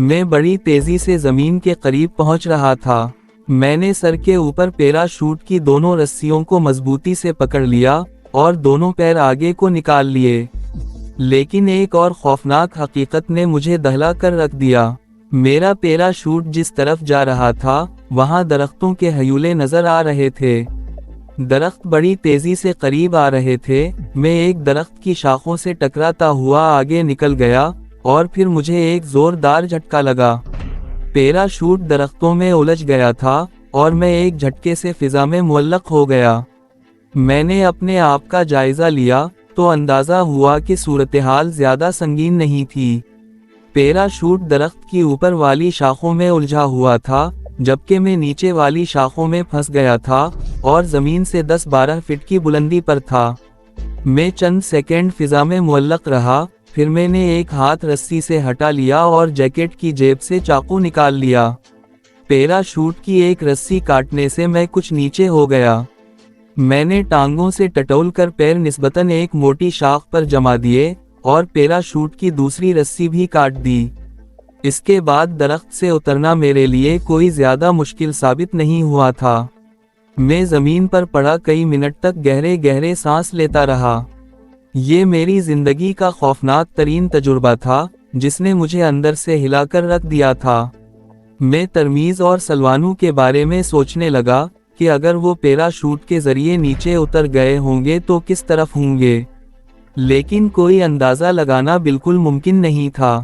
मैं बड़ी तेजी से जमीन के करीब पहुंच रहा था। मैंने सर के ऊपर पैराशूट की दोनों रस्सियों को मजबूती से पकड़ लिया और दोनों पैर आगे को निकाल लिए। लेकिन एक और खौफनाक हकीकत ने मुझे दहला कर रख दिया। मेरा पैराशूट जिस तरफ जा रहा था वहां दरख्तों के हयूले नजर आ रहे थे। दरख्त बड़ी तेजी से करीब आ रहे थे। मैं एक दरख्त की शाखों से टकराता हुआ आगे निकल गया और फिर मुझे एक जोरदार झटका लगा। पैराशूट दरख्तों में उलझ गया था और मैं एक झटके से फिजा में मुअल्लक हो गया। मैंने अपने आप का जायजा लिया तो अंदाजा हुआ कि सूरत-ए-हाल ज्यादा संगीन नहीं थी। पैराशूट दरख्त की ऊपर वाली शाखों में उलझा हुआ था, जबकि मैं नीचे वाली शाखों में फंस गया था और जमीन से 10-12 फीट की बुलंदी पर था। मैं चंद सेकंड फिजा में मुअल्लक रहा, फिर मैंने एक हाथ रस्सी से हटा लिया और जैकेट की जेब से चाकू निकाल लिया। पैराशूट की एक रस्सी काटने से मैं कुछ नीचे हो गया। मैंने टांगों से टटोल कर पैर निस्बतन एक मोटी शाख पर जमा दिए और पैराशूट की दूसरी रस्सी भी काट दी। इसके बाद दरख्त से उतरना मेरे लिए कोई ज्यादा मुश्किल साबित नहीं हुआ था। मैं जमीन पर पड़ा कई मिनट तक गहरे गहरे सांस लेता रहा। ये मेरी जिंदगी का खौफनाक तरीन तजुर्बा था, जिसने मुझे अंदर से हिलाकर रख दिया था। मैं तरमीज और सलवानू के बारे में सोचने लगा कि अगर वो पैराशूट के जरिए नीचे उतर गए होंगे तो किस तरफ होंगे, लेकिन कोई अंदाजा लगाना बिल्कुल मुमकिन नहीं था।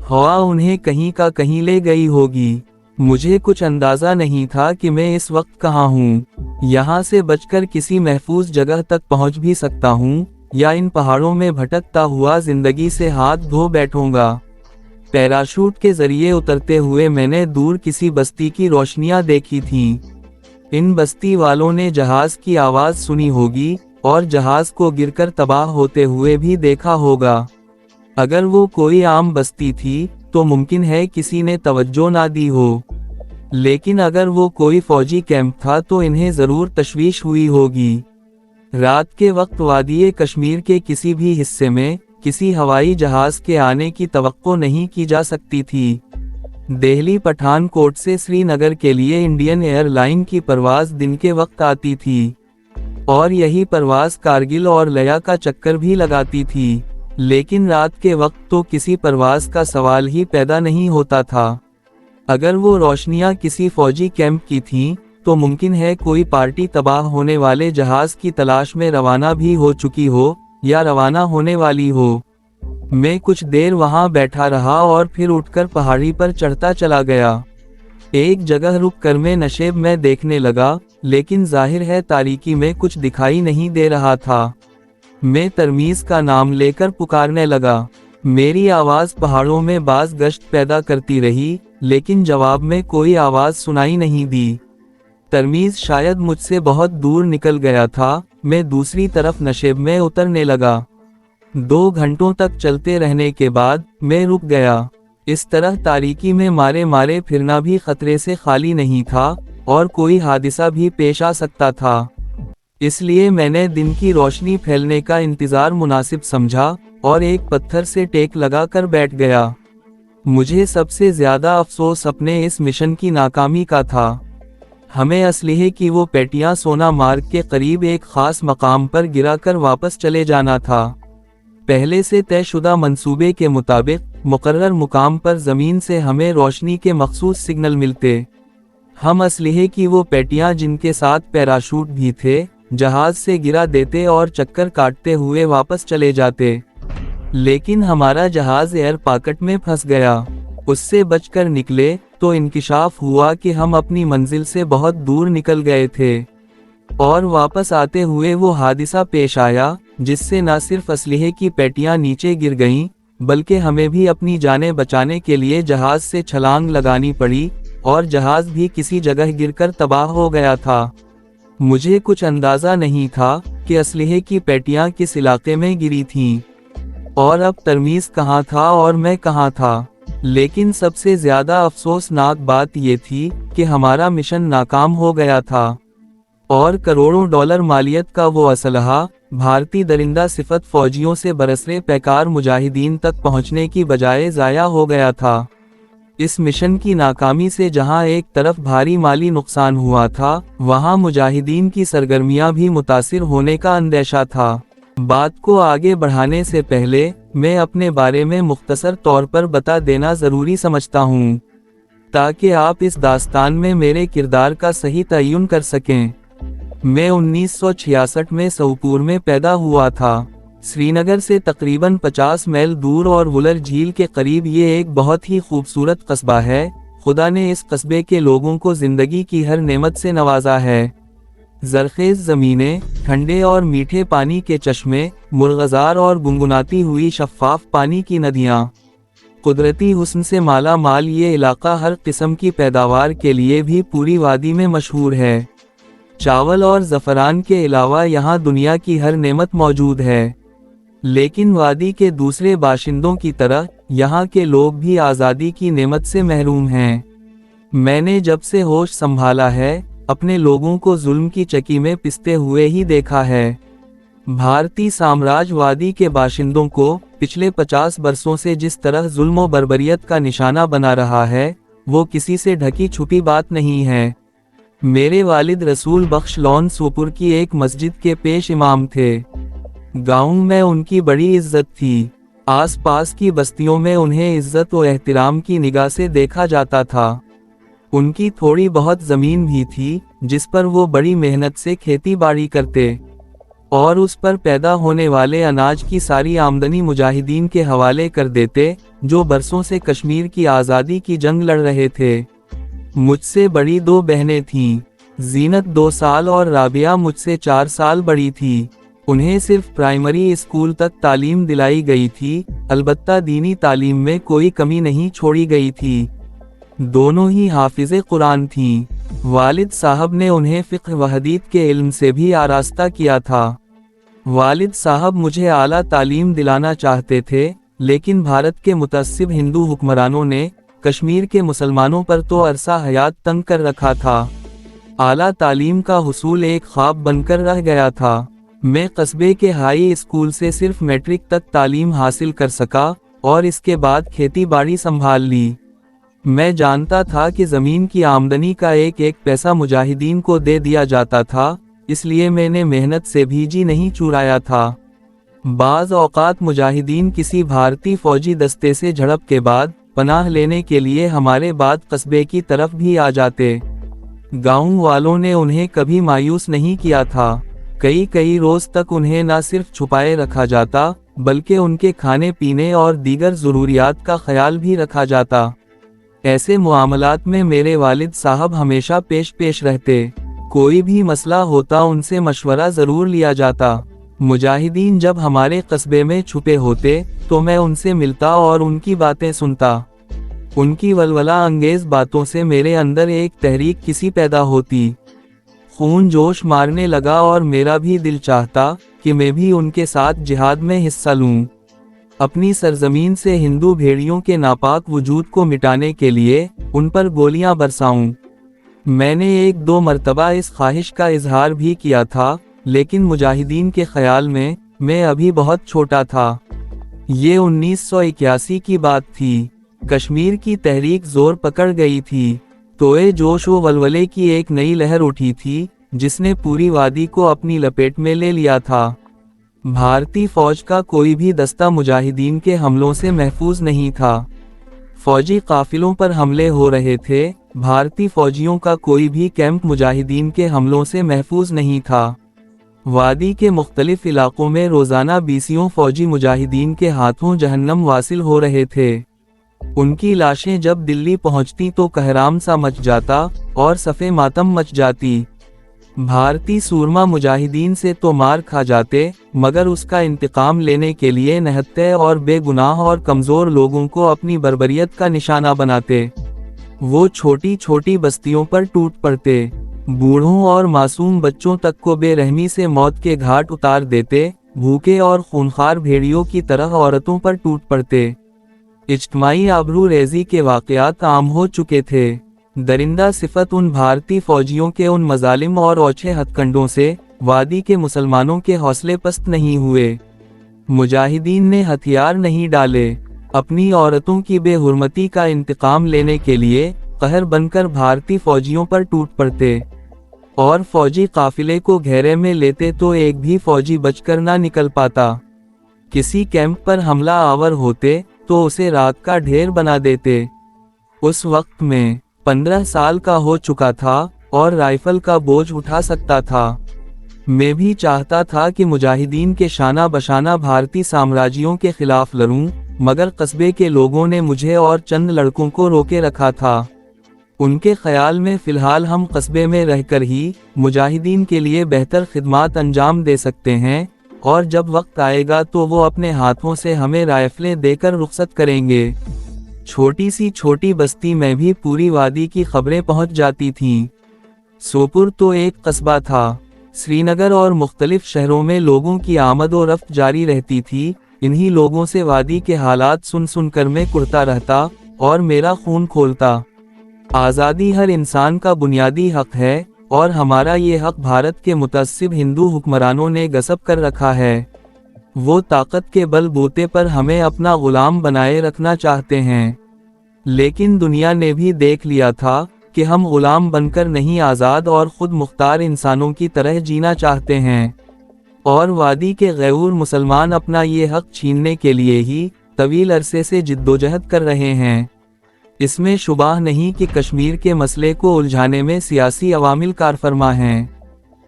हवा उन्हें कहीं का कहीं ले गई होगी। मुझे कुछ अंदाजा नहीं था कि मैं इस वक्त कहाँ हूँ। यहाँ से बचकर किसी महफूज जगह तक पहुँच भी सकता हूँ या इन पहाड़ों में भटकता हुआ जिंदगी से हाथ धो बैठूंगा। पैराशूट के जरिए उतरते हुए मैंने दूर किसी बस्ती की रोशनियां देखी थीं। इन बस्ती वालों ने जहाज की आवाज सुनी होगी और जहाज को गिरकर तबाह होते हुए भी देखा होगा। अगर वो कोई आम बस्ती थी तो मुमकिन है किसी ने तवज्जो ना दी हो, लेकिन अगर वो कोई फौजी कैंप था तो इन्हें जरूर तशवीश हुई होगी। रात के वक्त वादी कश्मीर के किसी भी हिस्से में किसी हवाई जहाज के आने की तवक्को नहीं की जा सकती थी। दिल्ली पठानकोट से श्रीनगर के लिए इंडियन एयरलाइन की परवाज दिन के वक्त आती थी और यही परवाज कारगिल और लया का चक्कर भी लगाती थी, लेकिन रात के वक्त तो किसी परवाज का सवाल ही पैदा नहीं होता था। अगर वो रोशनियां किसी फौजी कैंप की थीं, तो मुमकिन है कोई पार्टी तबाह होने वाले जहाज की तलाश में रवाना भी हो चुकी हो या रवाना होने वाली हो। मैं कुछ देर वहां बैठा रहा और फिर उठकर पहाड़ी पर चढ़ता चला गया। एक जगह रुक कर मैं नशेब में देखने लगा, लेकिन जाहिर है तारीकी में कुछ दिखाई नहीं दे रहा था। मैं तरमीज का नाम लेकर पुकारने लगा। मेरी आवाज पहाड़ों में बाज गश्त पैदा करती रही, लेकिन जवाब में कोई आवाज सुनाई नहीं दी। तरमीज शायद मुझसे बहुत दूर निकल गया था। मैं दूसरी तरफ नशेब में उतरने लगा। 2 घंटों तक चलते रहने के बाद मैं रुक गया। इस तरह तारीकी में मारे मारे फिरना भी खतरे से खाली नहीं था और कोई हादिसा भी पेश आ सकता था। इसलिए मैंने दिन की रोशनी फैलने का इंतजार मुनासिब समझा और एक पत्थर से टेक लगाकर बैठ गया। मुझे सबसे ज्यादा अफसोस अपने इस मिशन की नाकामी का था। हमें असलहे की वो पेटियां सोना मार्ग के करीब एक खास मकाम पर गिराकर वापस चले जाना था। पहले से तयशुदा मंसूबे के मुताबिक मुकर्रर मुकाम पर जमीन से हमें रोशनी के मखसूस सिग्नल मिलते। हम असलहे की वो पेटियां जिनके साथ पैराशूट भी थे जहाज से गिरा देते और चक्कर काटते हुए वापस चले जाते, लेकिन हमारा जहाज एयर पॉकेट में फंस गया। उससे बचकर निकले तो इंकिशाफ हुआ कि हम अपनी मंजिल से बहुत दूर निकल गए थे और वापस आते हुए वो हादिसा पेश आया जिससे न सिर्फ असलहे की पेटियां नीचे गिर गईं, बल्कि हमें भी अपनी जानें बचाने के लिए जहाज से छलांग लगानी पड़ी और जहाज भी किसी जगह गिरकर तबाह हो गया था। मुझे कुछ अंदाजा नहीं था कि असलहे की पेटियां किस इलाके में गिरी थीं और अब तरमीज कहाँ था और मैं कहाँ था, लेकिन सबसे ज्यादा अफसोसनाक बात ये थी कि हमारा मिशन नाकाम हो गया था और करोड़ों डॉलर मालियत का वो असलहा भारतीय दरिंदा सिफत फौजियों से बरसरे पैकार मुजाहिदीन तक पहुंचने की बजाय ज़ाया हो गया था। اس مشن کی ناکامی سے جہاں ایک طرف بھاری مالی نقصان ہوا تھا، وہاں مجاہدین کی سرگرمیاں بھی متاثر ہونے کا اندیشہ تھا۔ بات کو آگے بڑھانے سے پہلے میں اپنے بارے میں مختصر طور پر بتا دینا ضروری سمجھتا ہوں، تاکہ آپ اس داستان میں میرے کردار کا صحیح تعین کر سکیں۔ میں 1966 میں سوپور میں پیدا ہوا تھا۔ سری نگر سے تقریباً 50 میل دور اور ولر جھیل کے قریب یہ ایک بہت ہی خوبصورت قصبہ ہے۔ خدا نے اس قصبے کے لوگوں کو زندگی کی ہر نعمت سے نوازا ہے۔ زرخیز زمینیں، ٹھنڈے اور میٹھے پانی کے چشمے، مرغزار اور گنگناتی ہوئی شفاف پانی کی ندیاں، قدرتی حسن سے مالا مال یہ علاقہ ہر قسم کی پیداوار کے لیے بھی پوری وادی میں مشہور ہے۔ چاول اور زعفران کے علاوہ یہاں دنیا کی ہر نعمت موجود ہے، لیکن وادی کے دوسرے باشندوں کی طرح یہاں کے لوگ بھی آزادی کی نعمت سے محروم ہیں۔ میں نے جب سے ہوش سنبھالا ہے، اپنے لوگوں کو ظلم کی چکی میں پستے ہوئے ہی دیکھا ہے۔ بھارتی سامراج وادی کے باشندوں کو پچھلے 50 برسوں سے جس طرح ظلم و بربریت کا نشانہ بنا رہا ہے، وہ کسی سے ڈھکی چھپی بات نہیں ہے۔ میرے والد رسول بخش لون سوپور کی ایک مسجد کے پیش امام تھے۔ گاؤں میں ان کی بڑی عزت تھی۔ آس پاس کی بستیوں میں انہیں عزت و احترام کی نگاہ سے دیکھا جاتا تھا۔ ان کی تھوڑی بہت زمین بھی تھی، جس پر وہ بڑی محنت سے کھیتی باڑی کرتے اور اس پر پیدا ہونے والے اناج کی ساری آمدنی مجاہدین کے حوالے کر دیتے، جو برسوں سے کشمیر کی آزادی کی جنگ لڑ رہے تھے۔ مجھ سے بڑی 2 بہنیں تھیں، زینت 2 سال اور رابعہ مجھ سے 4 سال بڑی تھی۔ انہیں صرف پرائمری اسکول تک تعلیم دلائی گئی تھی، البتہ دینی تعلیم میں کوئی کمی نہیں چھوڑی گئی تھی۔ دونوں ہی حافظ قرآن تھیں۔ والد صاحب نے انہیں فقہ و حدیث کے علم سے بھی آراستہ کیا تھا۔ والد صاحب مجھے اعلیٰ تعلیم دلانا چاہتے تھے، لیکن بھارت کے متعصب ہندو حکمرانوں نے کشمیر کے مسلمانوں پر تو عرصہ حیات تنگ کر رکھا تھا۔ اعلیٰ تعلیم کا حصول ایک خواب بن کر رہ گیا تھا۔ میں قصبے کے ہائی اسکول سے صرف میٹرک تک تعلیم حاصل کر سکا اور اس کے بعد کھیتی باڑی سنبھال لی۔ میں جانتا تھا کہ زمین کی آمدنی کا ایک ایک پیسہ مجاہدین کو دے دیا جاتا تھا، اس لیے میں نے محنت سے بھی جی نہیں چرایا تھا۔ بعض اوقات مجاہدین کسی بھارتی فوجی دستے سے جھڑپ کے بعد پناہ لینے کے لیے ہمارے بعد قصبے کی طرف بھی آ جاتے۔ گاؤں والوں نے انہیں کبھی مایوس نہیں کیا تھا۔ کئی روز تک انہیں نہ صرف چھپائے رکھا جاتا، بلکہ ان کے کھانے پینے اور دیگر ضروریات کا خیال بھی رکھا جاتا۔ ایسے معاملات میں میرے والد صاحب ہمیشہ پیش رہتے۔ کوئی بھی مسئلہ ہوتا ان سے مشورہ ضرور لیا جاتا۔ مجاہدین جب ہمارے قصبے میں چھپے ہوتے تو میں ان سے ملتا اور ان کی باتیں سنتا۔ ان کی ولولہ انگیز باتوں سے میرے اندر ایک تحریک کسی پیدا ہوتی۔ خون جوش مارنے لگا اور میرا بھی دل چاہتا کہ میں بھی ان کے ساتھ جہاد میں حصہ لوں، اپنی سرزمین سے ہندو بھیڑیوں کے ناپاک وجود کو مٹانے کے لیے ان پر گولیاں برساؤں۔ میں نے 1-2 مرتبہ اس خواہش کا اظہار بھی کیا تھا، لیکن مجاہدین کے خیال میں ابھی بہت چھوٹا تھا۔ یہ 1981 کی بات تھی۔ کشمیر کی تحریک زور پکڑ گئی تھی۔ توئے جوش و ولولے کی ایک نئی لہر اٹھی تھی، جس نے پوری وادی کو اپنی لپیٹ میں لے لیا تھا۔ بھارتی فوج کا کوئی بھی دستہ مجاہدین کے حملوں سے محفوظ نہیں تھا۔ فوجی قافلوں پر حملے ہو رہے تھے، بھارتی فوجیوں کا کوئی بھی کیمپ مجاہدین کے حملوں سے محفوظ نہیں تھا۔ وادی کے مختلف علاقوں میں روزانہ 20 فوجی مجاہدین کے ہاتھوں جہنم واصل ہو رہے تھے۔ ان کی لاشیں جب دلی پہنچتی تو کہرام سا مچ جاتا اور صفے ماتم مچ جاتی۔ بھارتی سورما مجاہدین سے تو مار کھا جاتے، مگر اس کا انتقام لینے کے لیے نہتے اور بے گناہ اور کمزور لوگوں کو اپنی بربریت کا نشانہ بناتے۔ وہ چھوٹی چھوٹی بستیوں پر ٹوٹ پڑتے، بوڑھوں اور معصوم بچوں تک کو بے رحمی سے موت کے گھاٹ اتار دیتے، بھوکے اور خونخوار بھیڑیوں کی طرح عورتوں پر ٹوٹ پڑتے۔ اجتماعی آبرو ریزی کے واقعات عام ہو چکے تھے۔ درندہ صفت ان بھارتی فوجیوں کے ان مظالم اور اوچھے ہتھ کنڈوں سے وادی کے مسلمانوں کے حوصلے پست نہیں ہوئے۔ مجاہدین نے ہتھیار نہیں ڈالے، अपनी औरतों की बेहुरमती का इंतकाम लेने के लिए कहर बनकर भारतीय फौजियों पर टूट पड़ते और फौजी काफिले को घेरे में लेते तो एक भी फौजी बचकर ना निकल पाता। किसी कैंप पर हमला आवर होते तो उसे राख का ढेर बना देते। उस वक्त मैं 15 साल का हो चुका था और राइफल का बोझ उठा सकता था। मैं भी चाहता था कि मुजाहिदीन के शाना बशाना भारतीय साम्राज्यों के खिलाफ लड़ूं, मगर कस्बे के लोगों ने मुझे और चंद लड़कों को रोके रखा था। उनके ख्याल में फिलहाल हम कस्बे में रहकर ही मुजाहिदीन के लिए बेहतर खिदमात अंजाम दे सकते हैं, और जब वक्त आएगा तो वो अपने हाथों से हमें राइफलें देकर रुखसत करेंगे। छोटी सी छोटी बस्ती में भी पूरी वादी की खबरें पहुंच जाती थीं। सोपुर तो एक कस्बा था। श्रीनगर और मुख्तलिफ शहरों में लोगों की आमद और रफ्त जारी रहती थी। इन्हीं लोगों से वादी के हालात सुन सुनकर मैं कुढ़ता रहता और मेरा खून खोलता। आज़ादी हर इंसान का बुनियादी हक है और हमारा ये हक भारत के मुतअस्सिब हिंदू हुक्मरानों ने गस्ब कर रखा है। वो ताकत के बल बूते पर हमें अपना गुलाम बनाए रखना चाहते हैं। लेकिन दुनिया ने भी देख लिया था कि हम गुलाम बनकर नहीं, आज़ाद और खुद मुख्तार इंसानों की तरह जीना चाहते हैं। और वादी के गैर मुसलमान अपना ये हक छीनने के लिए ही तवील अरसे से जिद्दोजहद कर रहे हैं। इसमें शुबह नहीं कि कश्मीर के मसले को उलझाने में सियासी अवामिल कारफरमा हैं।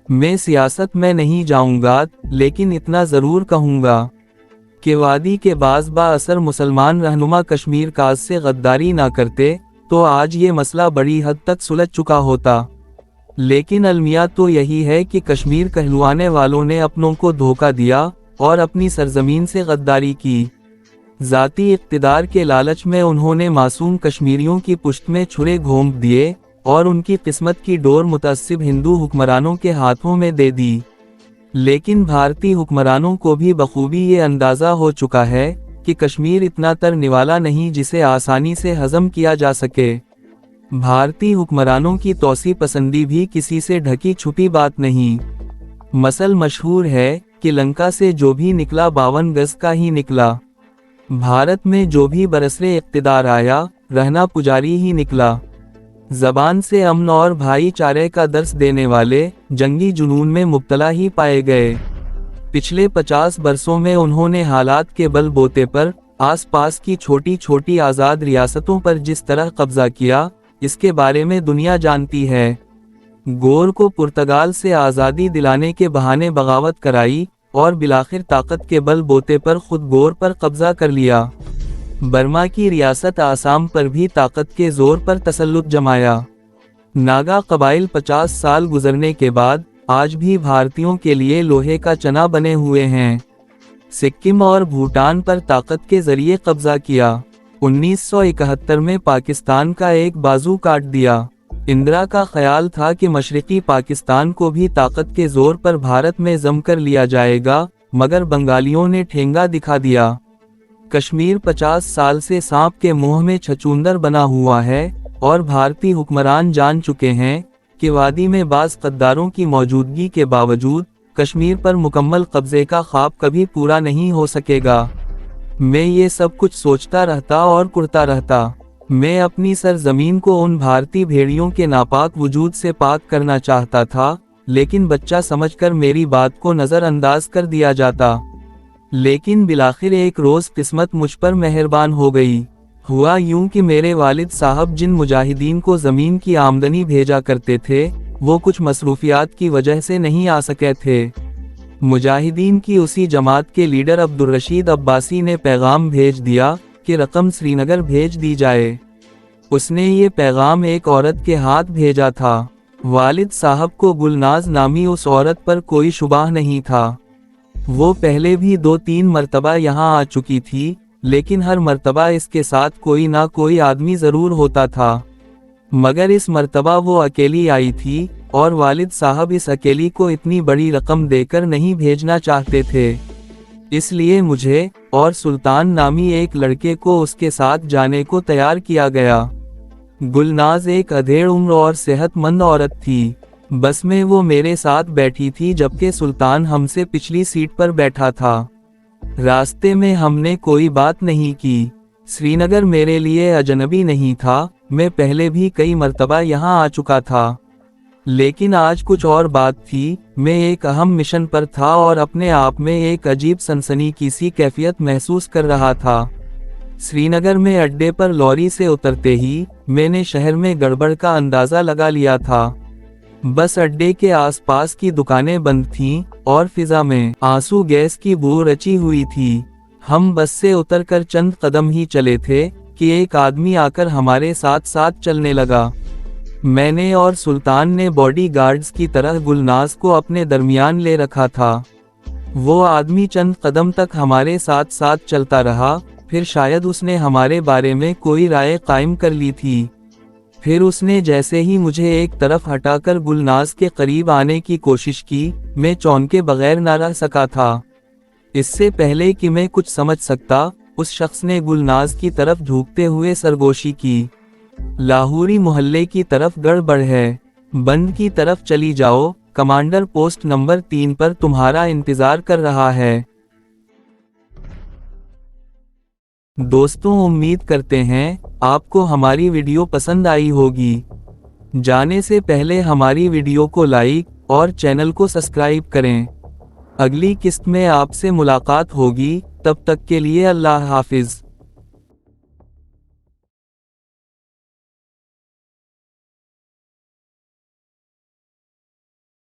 मैं सियासत में नहीं जाऊंगा, लेकिन इतना ज़रूर कहूँगा कि वादी के बाज़-बा-असर मुसलमान रहनुमा कश्मीर काज से गद्दारी ना करते तो आज ये मसला बड़ी हद तक सुलझ चुका होता। लेकिन अलमिया तो यही है कि कश्मीर कहलवाने वालों ने अपनों को धोखा दिया और अपनी सरजमीन से गद्दारी की। ज़ाती इक़्तिदार के लालच में उन्होंने मासूम कश्मीरियों की पुश्त में छुरे घोंप दिए और उनकी किस्मत की डोर मुतअस्सिब हिंदू हुक्मरानों के हाथों में दे दी। लेकिन भारतीय हुक्मरानों को भी बखूबी ये अंदाज़ा हो चुका है कि कश्मीर इतना तर निवाला नहीं जिसे आसानी से हज़म किया जा सके। भारतीय हुक्मरानों की तौसी पसंदी भी किसी से ढकी छुपी बात नहीं। मसल मशहूर है कि लंका से जो भी निकला 52 गज का ही निकला। भारत में जो भी बरसरे इक़्तिदार आया, रहना पुजारी ही निकला। ज़बान से अमन और भाईचारे का दर्स देने वाले जंगी जुनून में मुब्तला ही पाए गए। पिछले 50 बरसों में उन्होंने हालात के बल बोते पर आसपास की छोटी छोटी आज़ाद रियासतों पर जिस तरह कब्जा किया, इसके बारे में दुनिया जानती है। गोर को पुर्तगाल से आज़ादी दिलाने के बहाने बगावत कराई और बिलाखिर ताकत के बल बोते पर खुद गोर पर कब्जा कर लिया। बर्मा की रियासत आसाम पर भी ताकत के जोर पर तसल्लुत जमाया। नागा कबाइल 50 साल गुजरने के बाद आज भी भारतीयों के लिए लोहे का चना बने हुए हैं। सिक्किम और भूटान पर ताकत के जरिए कब्जा किया। 1971 में पाकिस्तान का एक बाजू काट दिया। इंदिरा का ख्याल था कि मशरिकी पाकिस्तान को भी ताकत के जोर पर भारत में जम कर लिया जाएगा, मगर बंगालियों ने ठेंगा दिखा दिया। कश्मीर 50 साल से सांप के मुंह में छछूंदर बना हुआ है और भारतीय हुक्मरान जान चुके हैं कि वादी में बाज़ गद्दारों की मौजूदगी के बावजूद कश्मीर पर मुकम्मल कब्जे का ख्वाब कभी पूरा नहीं हो सकेगा। मैं ये सब कुछ सोचता रहता और कुढ़ता रहता। मैं अपनी सरजमीन को उन भारतीय भेड़ियों के नापाक वजूद से पाक करना चाहता था, लेकिन बच्चा समझकर मेरी बात को नज़रअंदाज कर दिया जाता। लेकिन बिलाखिर एक रोज़ किस्मत मुझ पर मेहरबान हो गई। हुआ यूं कि मेरे वालिद साहब जिन मुजाहिदीन को ज़मीन की आमदनी भेजा करते थे, वो कुछ मसरूफियात की वजह से नहीं आ सके थे। मुजाहिदीन की उसी जमात के लीडर अब्दुल रशीद अब्बासी ने पैगाम भेज दिया कि रकम श्रीनगर भेज दी जाए। उसने ये पैगाम एक औरत के हाथ भेजा था। वालिद साहब को गुलनाज नामी उस औरत पर कोई शुबह नहीं था। वो पहले भी 2-3 मरतबा यहाँ आ चुकी थी, लेकिन हर मरतबा इसके साथ कोई ना कोई आदमी ज़रूर होता था। मगर इस मरतबा वो अकेली आई थी और वालिद साहब इस अकेली को इतनी बड़ी रकम देकर नहीं भेजना चाहते थे। इसलिए मुझे और सुल्तान नामी एक लड़के को उसके साथ जाने को तैयार किया गया। गुलनाज एक अधेड़ उम्र और सेहतमंद औरत थी। बस में वो मेरे साथ बैठी थी, जबकि सुल्तान हमसे पिछली सीट पर बैठा था। रास्ते में हमने कोई बात नहीं की। श्रीनगर मेरे लिए अजनबी नहीं था, मैं पहले भी कई मर्तबा यहाँ आ चुका था, लेकिन आज कुछ और बात थी। मैं एक अहम मिशन पर था और अपने आप में एक अजीब सनसनीखेज कैफियत महसूस कर रहा था। श्रीनगर में अड्डे पर लॉरी से उतरते ही मैंने शहर में गड़बड़ का अंदाजा लगा लिया था। बस अड्डे के आसपास की दुकानें बंद थीं और फिजा में आंसू गैस की बू रची हुई थी। हम बस से उतरकर चंद कदम ही चले थे कि एक आदमी आकर हमारे साथ साथ चलने लगा। मैंने और सुल्तान ने बॉडी गार्ड्स की तरह गुलनाज को अपने दरमियान ले रखा था। वो आदमी चंद कदम तक हमारे साथ साथ चलता रहा, फिर शायद उसने हमारे बारे में कोई राय कायम कर ली थी। फिर उसने जैसे ही मुझे एक तरफ हटाकर गुलनाज के करीब आने की कोशिश की, मैं चौंके बगैर न रह सका था। इससे पहले कि मैं कुछ समझ सकता, उस शख्स ने गुलनाज की तरफ झुकते हुए सरगोशी की। लाहौरी मोहल्ले की तरफ गड़बड़ है, बंद की तरफ चली जाओ, कमांडर पोस्ट नंबर 3 पर तुम्हारा इंतजार कर रहा है। दोस्तों, उम्मीद करते हैं आपको हमारी वीडियो पसंद आई होगी। जाने से पहले हमारी वीडियो को लाइक और चैनल को सब्सक्राइब करें। अगली किस्त में आपसे मुलाकात होगी, तब तक के लिए अल्लाह हाफिज।